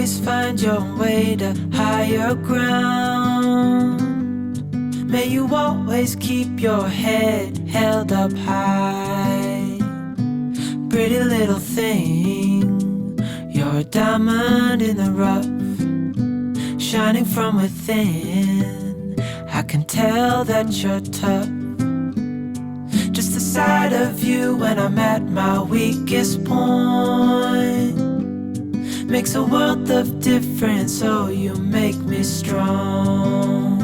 always find your way to higher ground. May you always keep your head held up high. Pretty little thing, you're a diamond in the rough, shining from within. I can tell that you're tough. Just the sight of you when I'm at my weakest point makes a world of difference, oh you make me strong.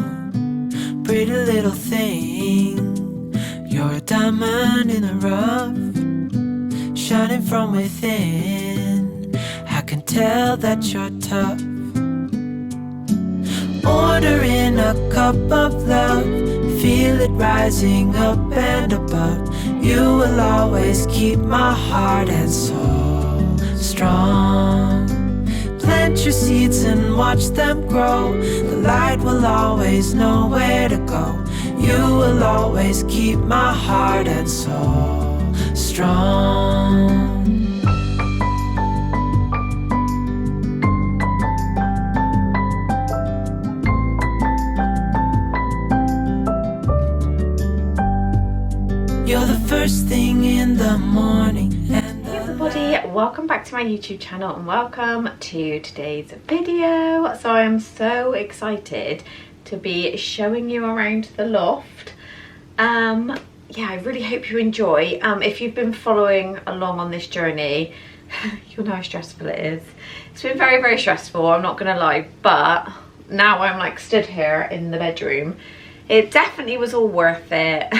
Pretty little thing, you're a diamond in the rough, shining from within. I can tell that you're tough. Ordering a cup of love, feel it rising up and above. You will always keep my heart and soul strong. Plant your seeds and watch them grow. The light will always know where to go. You will always keep my heart and soul strong. You're the first thing in the morning. Hey everybody, welcome back to my YouTube channel and welcome to today's video. So I am so excited to be showing you around the loft. Yeah, I really hope you enjoy. If you've been following along on this journey, you'll know how stressful it is. It's been very, very stressful, I'm not gonna lie, but now I'm like stood here in the bedroom. It definitely was all worth it.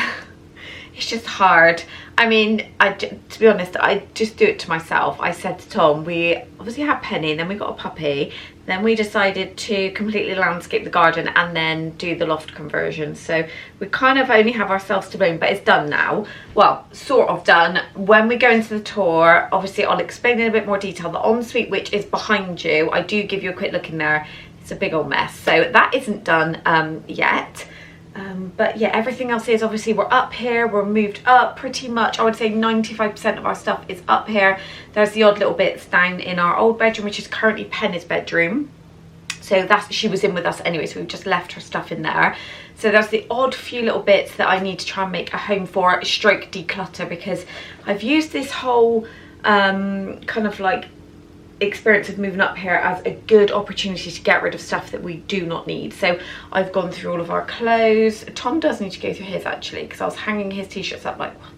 It's just hard. I mean, to be honest, I just do it to myself. I said to Tom, we obviously had Penny, then we got a puppy, then we decided to completely landscape the garden and then do the loft conversion. So we kind of only have ourselves to blame, but it's done now. Well, sort of done. When we go into the tour, obviously I'll explain in a bit more detail. The ensuite, which is behind you, I do give you a quick look in there. It's a big old mess. So that isn't done yet. But yeah, everything else is, obviously we're up here, we're moved up pretty much. I would say 95% of our stuff is up here. There's the odd little bits down in our old bedroom, which is currently Penny's bedroom. So she was in with us anyway, so we've just left her stuff in there. So there's the odd few little bits that I need to try and make a home for, stroke declutter, because I've used this whole kind of like experience of moving up here as a good opportunity to get rid of stuff that we do not need. So I've gone through all of our clothes. Tom does need to go through his actually, because I was hanging his t-shirts up like, what?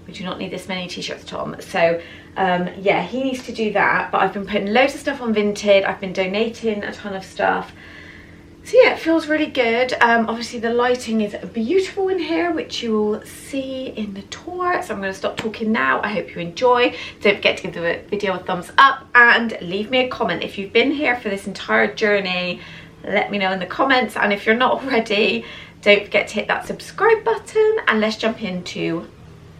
We do not need this many t-shirts, Tom. So yeah, he needs to do that, but I've been putting loads of stuff on Vinted. I've been donating a ton of stuff. So yeah, it feels really good. Obviously the lighting is beautiful in here, which you will see in the tour. So I'm going to stop talking now. I hope you enjoy. Don't forget to give the video a thumbs up and leave me a comment. If you've been here for this entire journey, let me know in the comments. And if you're not already, don't forget to hit that subscribe button and let's jump into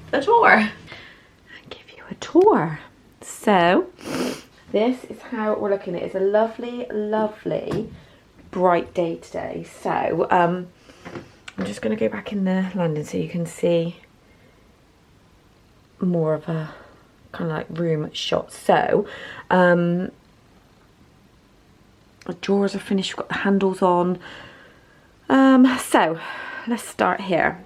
the tour. I'll give you a tour. So this is how we're looking at it. It's a lovely, lovely bright day today. So I'm just going to go back in the landing so you can see more of a kind of like room shot. So the drawers are finished, we've got the handles on. So let's start here.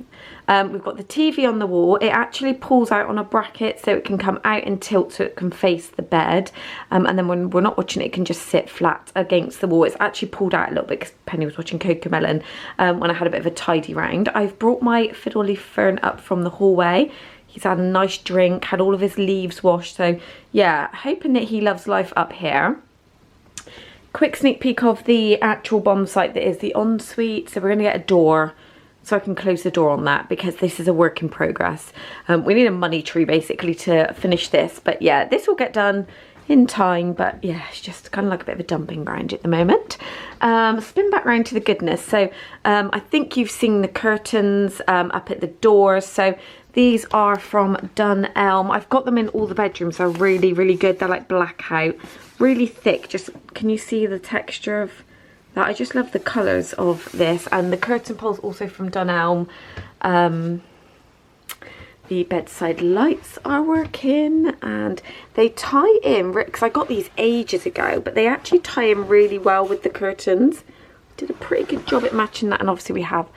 We've got the TV on the wall. It actually pulls out on a bracket so it can come out and tilt so it can face the bed. And then when we're not watching it, it can just sit flat against the wall. It's actually pulled out a little bit because Penny was watching Cocomelon when I had a bit of a tidy round. I've brought my fiddle leaf fern up from the hallway. He's had a nice drink, had all of his leaves washed. So yeah, hoping that he loves life up here. Quick sneak peek of the actual bomb site that is the ensuite. So we're going to get a door, so I can close the door on that because this is a work in progress. We need a money tree basically to finish this, but yeah, this will get done in time. But yeah, it's just kind of like a bit of a dumping ground at the moment. Spin back round to the goodness. So I think you've seen the curtains up at the doors. So these are from Dun Elm. I've got them in all the bedrooms. They're really, really good. They're like blackout, really thick. Just, can you see the texture of that? I just love the colours of this. And the curtain poles also from Dun Elm. The bedside lights are working, and they tie in, because I got these ages ago, but they actually tie in really well with the curtains. Did a pretty good job at matching that, and obviously we have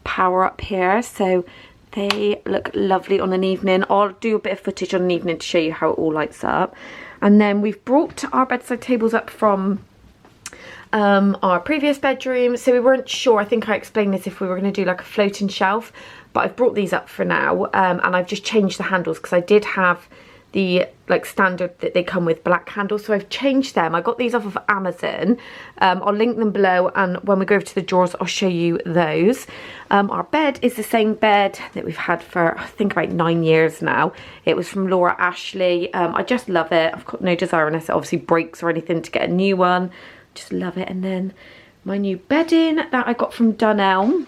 power up here, so they look lovely on an evening. I'll do a bit of footage on an evening to show you how it all lights up. And then we've brought our bedside tables up from our previous bedroom, so we weren't sure, I think I explained this, if we were going to do like a floating shelf, but I've brought these up for now, and I've just changed the handles because I did have the like standard that they come with black handles, so I've changed them. I got these off of Amazon. I'll link them below, and when we go over to the drawers I'll show you those. Our bed is the same bed that we've had for I think about 9 years now. It was from Laura Ashley. I just love it. I've got no desire unless it obviously breaks or anything to get a new one. Just love it. And then my new bedding that I got from Dunelm.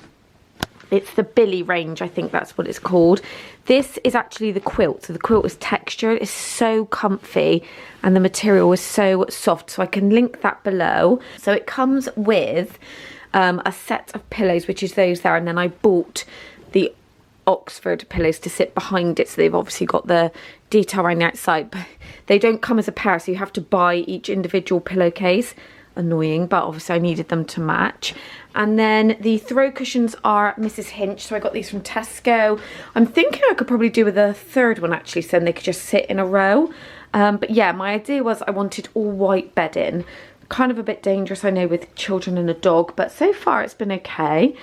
It's the Billy range, I think that's what it's called. This is actually the quilt. So the quilt is textured. It's so comfy and the material is so soft. So I can link that below. So it comes with a set of pillows, which is those there. And then I bought the Oxford pillows to sit behind it. So they've obviously got the detail around the outside. But they don't come as a pair, so you have to buy each individual pillowcase. Annoying, but obviously I needed them to match. And then the throw cushions are Mrs. Hinch, so I got these from Tesco. I'm thinking I could probably do with a third one actually, so then they could just sit in a row. But yeah, my idea was I wanted all white bedding. Kind of a bit dangerous, I know, with children and a dog, but so far it's been okay.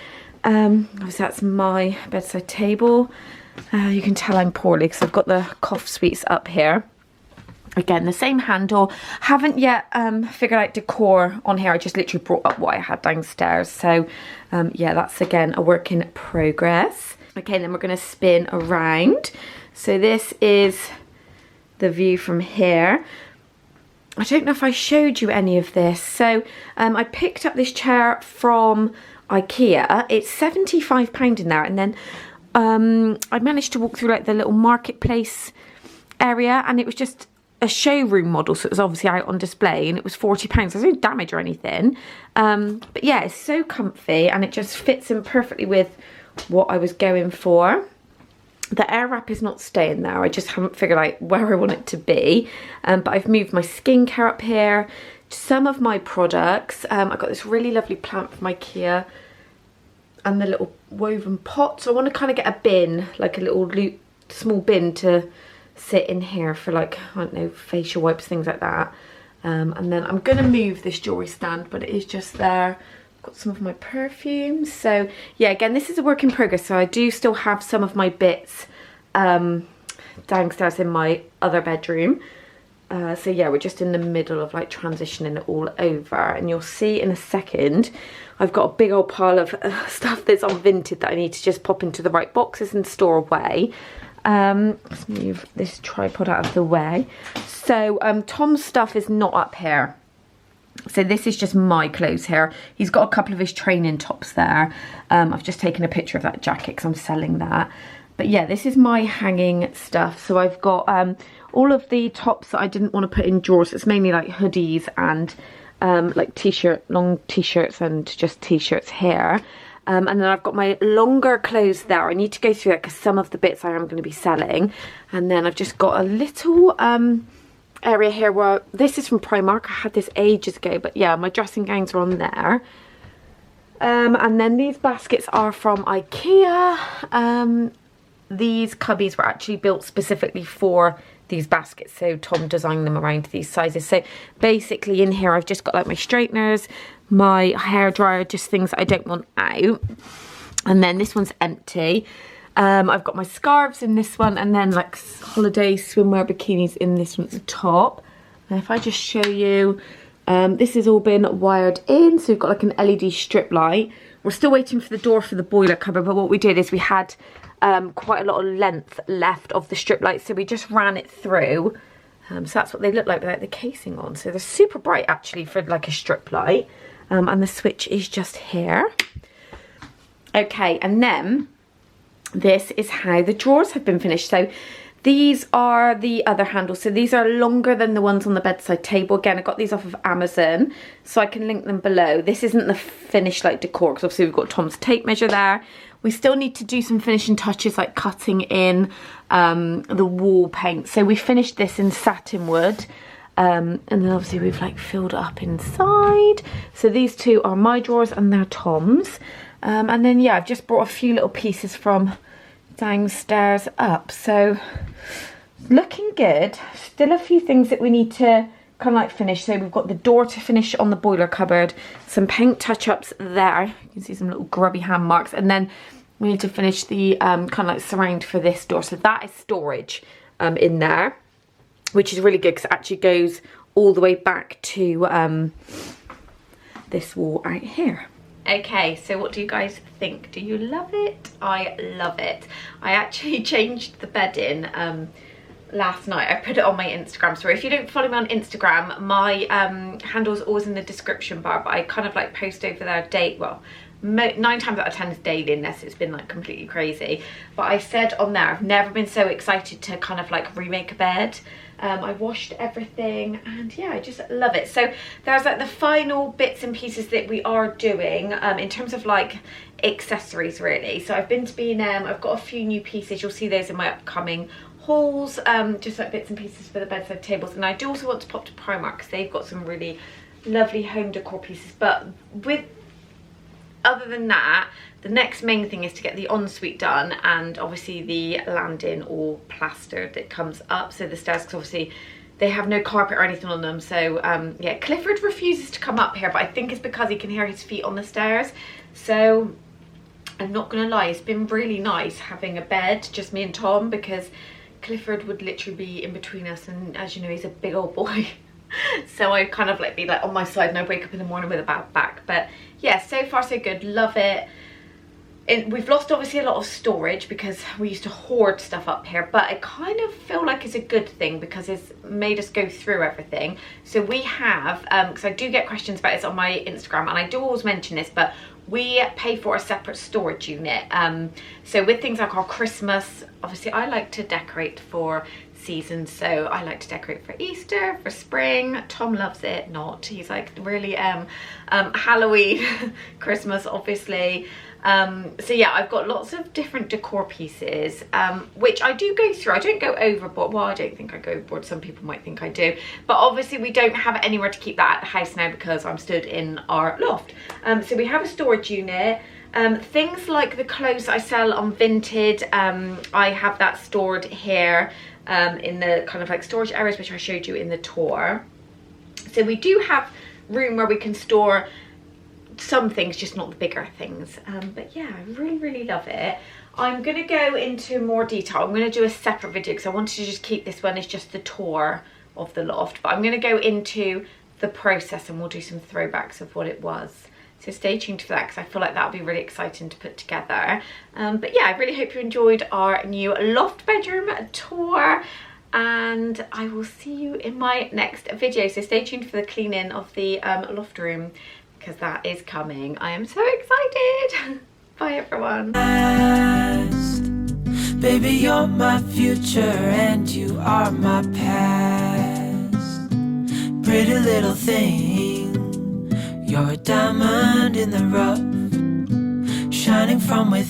Obviously that's my bedside table. You can tell I'm poorly because I've got the cough sweets up here. Again, the same handle. Haven't yet figured out decor on here. I just literally brought up what I had downstairs. So yeah, that's again a work in progress. Okay, then we're going to spin around. So this is the view from here. I don't know if I showed you any of this. So I picked up this chair from IKEA. It's £75 in there. And then I managed to walk through like the little marketplace area, and it was just a showroom model, so it was obviously out on display, and it was £40. There's no damage or anything, but yeah, it's so comfy and it just fits in perfectly with what I was going for. The air wrap is not staying there. I just haven't figured out where I want it to be, but I've moved my skincare up here. Some of my products, I got this really lovely plant from IKEA and the little woven pot, so I want to kind of get a bin, like a little small bin to sit in here for, like, I don't know, facial wipes, things like that. And then I'm gonna move this jewelry stand, but it is just there. Got some of my perfumes. So yeah, again, this is a work in progress, so I do still have some of my bits downstairs in my other bedroom. So yeah, we're just in the middle of like transitioning it all over, and you'll see in a second I've got a big old pile of stuff that's on Vinted that I need to just pop into the right boxes and store away. Let's move this tripod out of the way. So Tom's stuff is not up here. So this is just my clothes here. He's got a couple of his training tops there. I've just taken a picture of that jacket because I'm selling that. But yeah, this is my hanging stuff. So I've got all of the tops that I didn't want to put in drawers. It's mainly like hoodies and like long t-shirts and just t-shirts here. And then I've got my longer clothes there. I need to go through that because some of the bits I am going to be selling. And then I've just got a little area here where, this is from Primark. I had this ages ago, but yeah, my dressing gowns are on there. And then these baskets are from IKEA. These cubbies were actually built specifically for these baskets, so Tom designed them around these sizes. So basically in here I've just got like my straighteners, my hairdryer, just things that I don't want out. And then this one's empty. I've got my scarves in this one, and then like holiday swimwear bikinis in this one at the top. And if I just show you, this has all been wired in, so we've got like an LED strip light. We're still waiting for the door for the boiler cover, but what we did is we had quite a lot of length left of the strip light, so we just ran it through. So that's what they look like without the casing on. So they're super bright actually for like a strip light. And the switch is just here. Okay, and then this is how the drawers have been finished. So these are the other handles. So these are longer than the ones on the bedside table. Again, I got these off of Amazon, so I can link them below. This isn't the finished like decor, because obviously we've got Tom's tape measure there. We still need to do some finishing touches like cutting in the wall paint. So we finished this in satin wood. And then obviously we've like filled it up inside. So these two are my drawers and they're Tom's. And then yeah, I've just brought a few little pieces from downstairs up. So looking good. Still a few things that we need to kind of like finish. So we've got the door to finish on the boiler cupboard, some paint touch-ups there. You can see some little grubby hand marks, and then we need to finish the kind of like surround for this door. So that is storage in there, which is really good because it actually goes all the way back to this wall out here. Okay, so what do you guys think? Do you love it? I love it. I actually changed the bedding last night. I put it on my Instagram. So if you don't follow me on Instagram, my handle's always in the description bar, but I kind of like post over there well, 9 times out of 10 is daily unless it's been like completely crazy. But I said on there, I've never been so excited to kind of like remake a bed. I washed everything and yeah, I just love it. So there's like the final bits and pieces that we are doing in terms of like accessories really. So I've been to B&M, I've got a few new pieces, you'll see those in my upcoming hauls, just like bits and pieces for the bedside tables. And I do also want to pop to Primark because they've got some really lovely home decor pieces. But other than that, the next main thing is to get the ensuite done, and obviously the landing all plastered that comes up. So the stairs, because obviously they have no carpet or anything on them. So yeah, Clifford refuses to come up here, but I think it's because he can hear his feet on the stairs. So I'm not gonna lie, it's been really nice having a bed, just me and Tom, because Clifford would literally be in between us, and as you know, he's a big old boy. So I kind of like be like on my side and I wake up in the morning with a bad back. But yeah, so far so good, love it. We've lost obviously a lot of storage because we used to hoard stuff up here, but I kind of feel like it's a good thing because it's made us go through everything. So we have, because I do get questions about this on my Instagram, and I do always mention this, but we pay for a separate storage unit. So with things like our Christmas, obviously I like to decorate for seasons, so I like to decorate for Easter, for spring. Tom loves it not, he's like really Halloween, Christmas obviously. So yeah, I've got lots of different decor pieces, which I do go through. I don't go overboard. Well, I don't think I go overboard. Some people might think I do. But obviously we don't have anywhere to keep that at the house now because I'm stood in our loft. So we have a storage unit. Things like the clothes I sell on Vinted, I have that stored here in the kind of like storage areas which I showed you in the tour. So we do have room where we can store some things, just not the bigger things. But yeah, I really love it. I'm going to go into more detail. I'm going to do a separate video because I wanted to just keep this one as just the tour of the loft, but I'm going to go into the process and we'll do some throwbacks of what it was. So stay tuned for that because I feel like that'll be really exciting to put together. But yeah, I really hope you enjoyed our new loft bedroom tour, and I will see you in my next video. So stay tuned for the cleaning of the loft room because that is coming. I am so excited. Bye everyone. Baby, you're my future and you are my past. Pretty little thing, you're a diamond in the rough, shining from within.